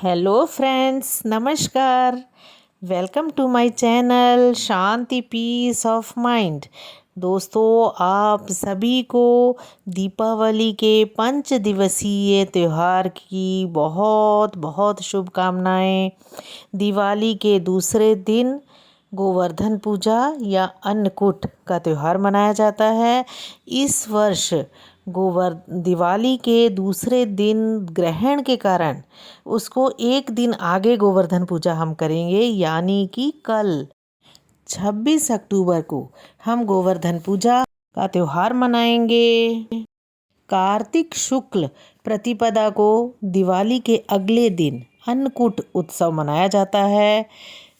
Hello friends, नमस्कार। Welcome to my channel शांति peace of mind. दोस्तों, आप सभी को दीपावली के 5 दिवसीय त्यौहार की बहुत बहुत शुभकामनाएं। दिवाली के दूसरे दिन गोवर्धन पूजा या अन्नकूट का त्यौहार मनाया जाता है। इस वर्ष दिवाली के दूसरे दिन ग्रहण के कारण उसको एक दिन आगे गोवर्धन पूजा हम करेंगे, यानी कि कल 26 अक्टूबर को हम गोवर्धन पूजा का त्यौहार मनाएंगे। कार्तिक शुक्ल प्रतिपदा को दिवाली के अगले दिन अन्नकूट उत्सव मनाया जाता है।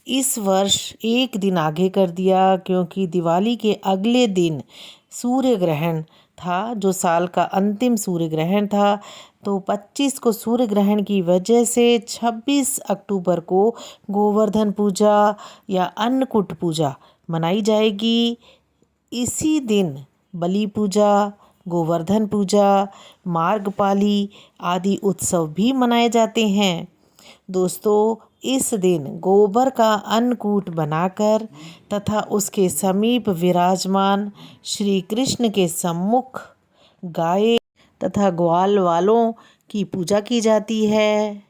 इस वर्ष एक दिन आगे कर दिया क्योंकि दिवाली के अगले दिन सूर्य ग्रहण था, जो साल का अंतिम सूर्य ग्रहण था। तो 25 को सूर्य ग्रहण की वजह से 26 अक्टूबर को गोवर्धन पूजा या अन्नकूट पूजा मनाई जाएगी। इसी दिन बलि पूजा, गोवर्धन पूजा, मार्गपाली आदि उत्सव भी मनाए जाते हैं। दोस्तों, इस दिन गोबर का अन्नकूट बनाकर तथा उसके समीप विराजमान श्री कृष्ण के सम्मुख गाय तथा ग्वाल वालों की पूजा की जाती है।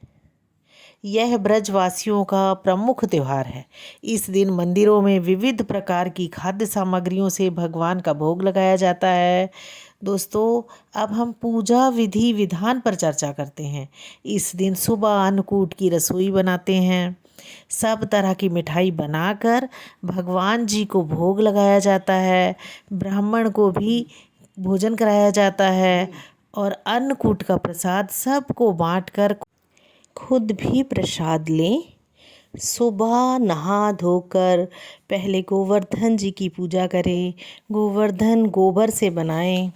यह ब्रजवासियों का प्रमुख त्यौहार है। इस दिन मंदिरों में विविध प्रकार की खाद्य सामग्रियों से भगवान का भोग लगाया जाता है। दोस्तों, अब हम पूजा विधि विधान पर चर्चा करते हैं। इस दिन सुबह अन्नकूट की रसोई बनाते हैं। सब तरह की मिठाई बनाकर भगवान जी को भोग लगाया जाता है। ब्राह्मण को भी भोजन कराया जाता है और अन्नकूट का प्रसाद सबको बांटकर खुद भी प्रसाद लें। सुबह नहा धोकर पहले गोवर्धन जी की पूजा करें। गोवर्धन गोबर से बनाएं।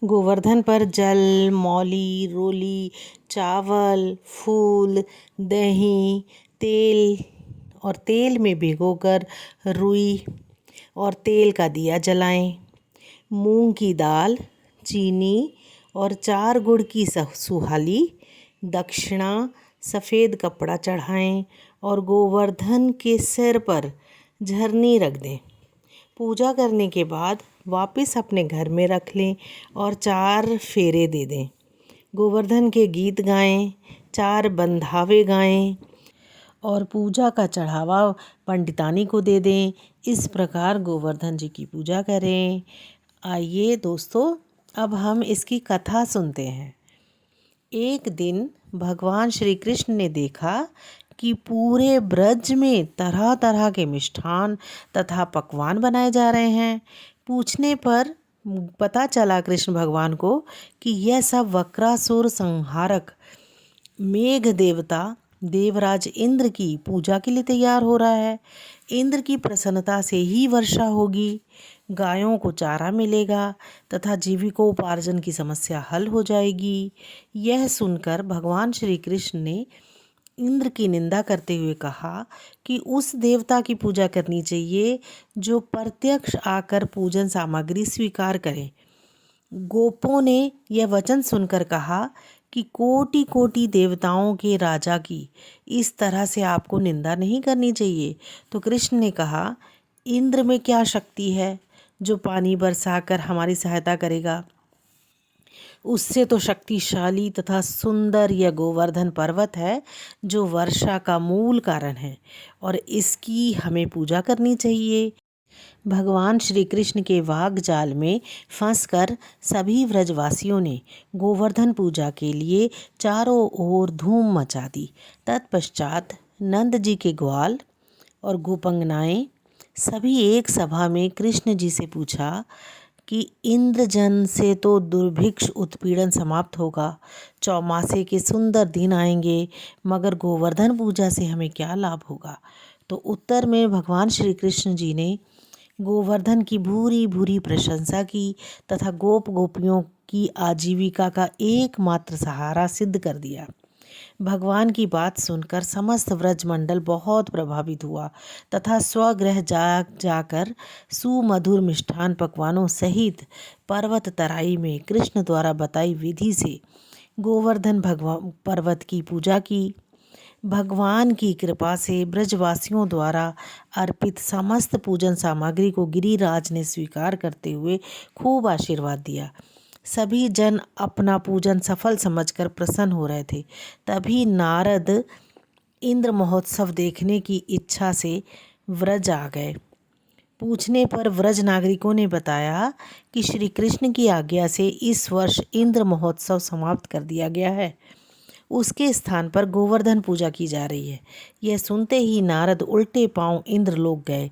गोवर्धन पर जल, मौली, रोली, चावल, फूल, दही, तेल और तेल में भिगोकर रुई और तेल का दिया जलाएं। मूंग की दाल, चीनी और 4 गुड़ की सुहाली, दक्षिणा, सफ़ेद कपड़ा चढ़ाएं और गोवर्धन के सिर पर झरनी रख दें। पूजा करने के बाद वापस अपने घर में रख लें और 4 फेरे दे दें। गोवर्धन के गीत गाएं, 4 बंधावे गाएं और पूजा का चढ़ावा पंडितानी को दे दें। इस प्रकार गोवर्धन जी की पूजा करें। आइए दोस्तों, अब हम इसकी कथा सुनते हैं। एक दिन भगवान श्री कृष्ण ने देखा कि पूरे ब्रज में तरह तरह के मिष्ठान तथा पकवान बनाए जा रहे हैं। पूछने पर पता चला कृष्ण भगवान को कि यह सब वक्रासुर संहारक मेघ देवता देवराज इंद्र की पूजा के लिए तैयार हो रहा है। इंद्र की प्रसन्नता से ही वर्षा होगी, गायों को चारा मिलेगा तथा जीविकोपार्जन की समस्या हल हो जाएगी। यह सुनकर भगवान श्री कृष्ण ने इंद्र की निंदा करते हुए कहा कि उस देवता की पूजा करनी चाहिए जो प्रत्यक्ष आकर पूजन सामग्री स्वीकार करे। गोपों ने यह वचन सुनकर कहा कि कोटि कोटि देवताओं के राजा की इस तरह से आपको निंदा नहीं करनी चाहिए। तो कृष्ण ने कहा, इंद्र में क्या शक्ति है जो पानी बरसाकर हमारी सहायता करेगा? उससे तो शक्तिशाली तथा सुंदर यह गोवर्धन पर्वत है जो वर्षा का मूल कारण है और इसकी हमें पूजा करनी चाहिए। भगवान श्री कृष्ण के वाग जाल में फंसकर सभी व्रजवासियों ने गोवर्धन पूजा के लिए चारों ओर धूम मचा दी। तत्पश्चात नंद जी के ग्वाल और गोपंगनाएं सभी एक सभा में कृष्ण जी से पूछा कि इंद्रजन से तो दुर्भिक्ष उत्पीड़न समाप्त होगा, चौमासे के सुंदर दिन आएंगे, मगर गोवर्धन पूजा से हमें क्या लाभ होगा? तो उत्तर में भगवान श्री कृष्ण जी ने गोवर्धन की भूरी भूरी प्रशंसा की तथा गोप गोपियों की आजीविका का एकमात्र सहारा सिद्ध कर दिया। भगवान की बात सुनकर समस्त व्रजमंडल बहुत प्रभावित हुआ तथा स्वगृह जाकर सुमधुर मिष्ठान पकवानों सहित पर्वत तराई में कृष्ण द्वारा बताई विधि से गोवर्धन भगवान पर्वत की पूजा की। भगवान की कृपा से ब्रजवासियों द्वारा अर्पित समस्त पूजन सामग्री को गिरिराज ने स्वीकार करते हुए खूब आशीर्वाद दिया। सभी जन अपना पूजन सफल समझकर प्रसन्न हो रहे थे। तभी नारद इंद्र महोत्सव देखने की इच्छा से व्रज आ गए। पूछने पर व्रज नागरिकों ने बताया कि श्री कृष्ण की आज्ञा से इस वर्ष इंद्र महोत्सव समाप्त कर दिया गया है। उसके स्थान पर गोवर्धन पूजा की जा रही है। यह सुनते ही नारद उल्टे पांव इंद्रलोक गए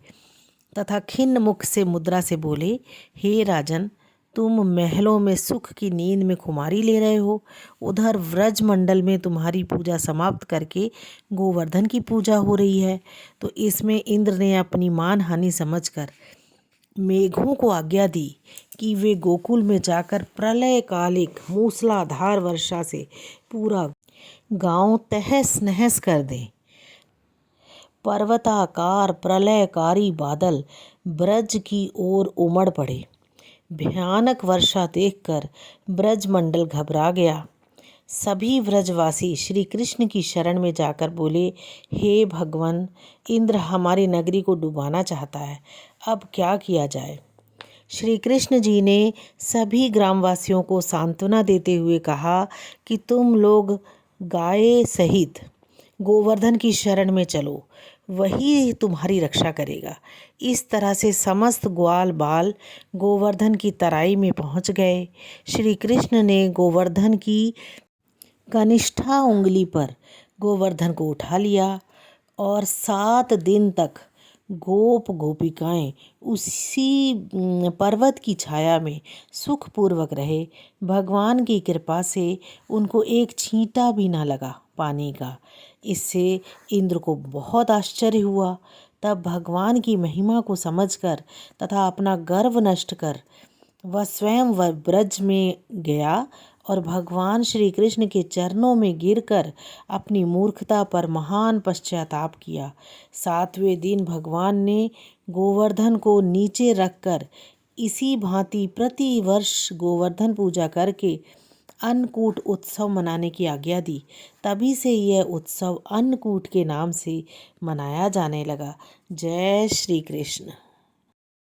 तथा खिन्न मुख से मुद्रा से बोले, हे राजन, तुम महलों में सुख की नींद में खुमारी ले रहे हो, उधर व्रज मंडल में तुम्हारी पूजा समाप्त करके गोवर्धन की पूजा हो रही है। तो इसमें इंद्र ने अपनी मान हानि समझकर मेघों को आज्ञा दी कि वे गोकुल में जाकर प्रलयकालिक मूसलाधार वर्षा से पूरा गांव तहस नहस कर दें। पर्वताकार प्रलयकारी बादल ब्रज की ओर उमड़ पड़े। भयानक वर्षा देखकर ब्रजमंडल घबरा गया। सभी व्रजवासी श्री कृष्ण की शरण में जाकर बोले, हे भगवान, इंद्र हमारी नगरी को डुबाना चाहता है, अब क्या किया जाए। श्री कृष्ण जी ने सभी ग्रामवासियों को सांत्वना देते हुए कहा कि तुम लोग गाय सहित गोवर्धन की शरण में चलो, वही तुम्हारी रक्षा करेगा। इस तरह से समस्त ग्वाल बाल गोवर्धन की तराई में पहुंच गए। श्री कृष्ण ने गोवर्धन की कनिष्ठा उंगली पर गोवर्धन को उठा लिया और 7 दिन तक गोप गोपिकाएं उसी पर्वत की छाया में सुखपूर्वक रहे। भगवान की कृपा से उनको एक छींटा भी ना लगा पानी का। इससे इंद्र को बहुत आश्चर्य हुआ। तब भगवान की महिमा को समझकर तथा अपना गर्व नष्ट कर वह स्वयं ब्रज में गया और भगवान श्री कृष्ण के चरणों में गिरकर अपनी मूर्खता पर महान पश्चाताप किया। 7वें दिन भगवान ने गोवर्धन को नीचे रखकर इसी भांति प्रतिवर्ष गोवर्धन पूजा करके अन्नकूट उत्सव मनाने की आज्ञा दी। तभी से यह उत्सव अन्नकूट के नाम से मनाया जाने लगा। जय श्री कृष्ण।